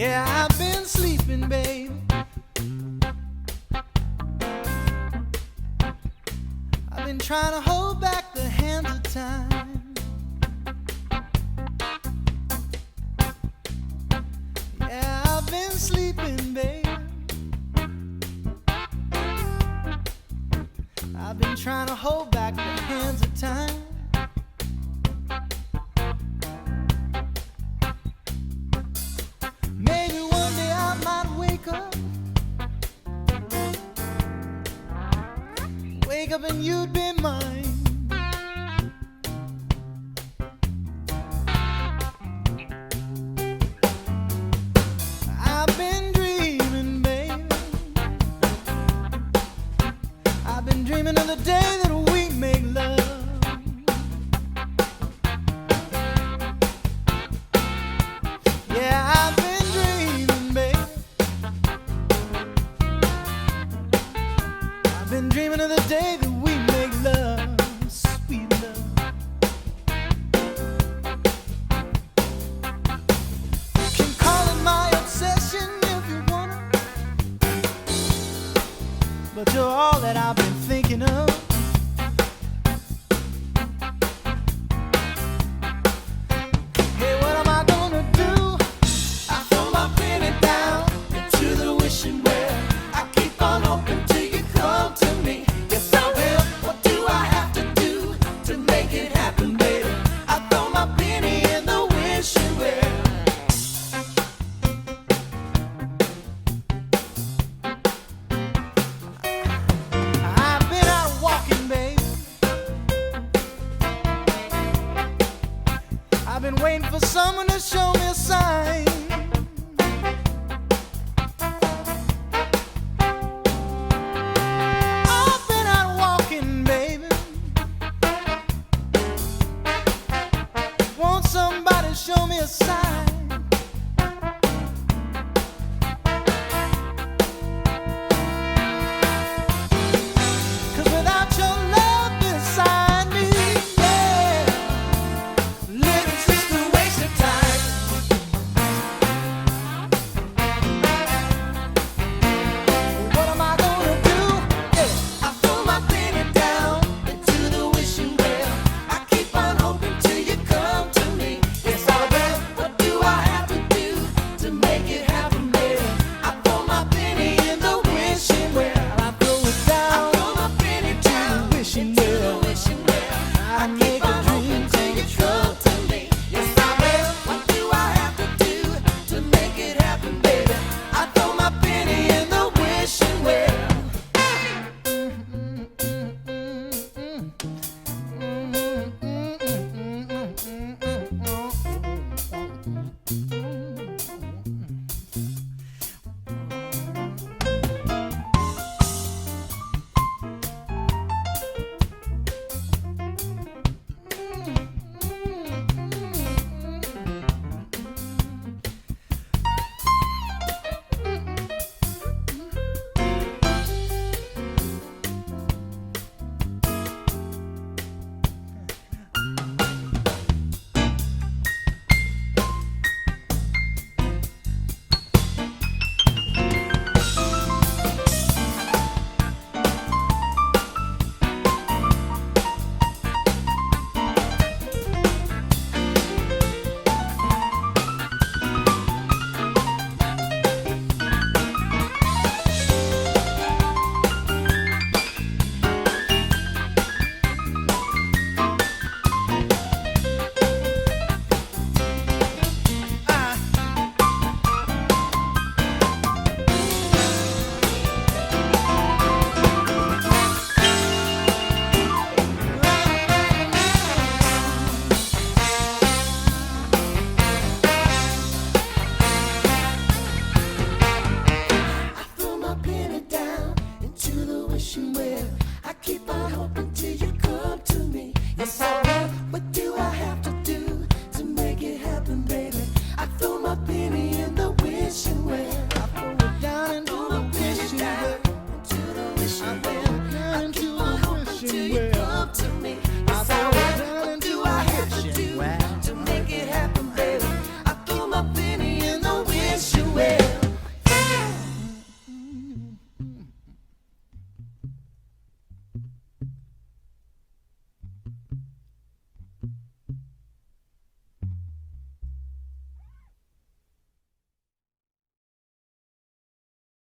Yeah, I've been sleeping, babe. I've been trying to hold back the hands of time. Yeah, I've been sleeping, babe. I've been trying to hold back the hands of time. Maybe one day I might wake up and you'd be mine. I've been dreaming, baby. I've been dreaming of the day that we make love. Yeah, I've been dreaming, baby. I've been dreaming of the day that we make love, sweet love. You can call it my obsession if you wanna, but you're all that I've been thinking of. Hey, what am I gonna do? I throw my penny down into the wishing well. I keep on hoping till you come to me. Yes, I will. What do I have to do to make it happen, baby? I throw my penny in the wishing well. I've been out walking, baby. I've been waiting for someone to show me a sign. I've been out walking, baby. Want somebody to show me a sign.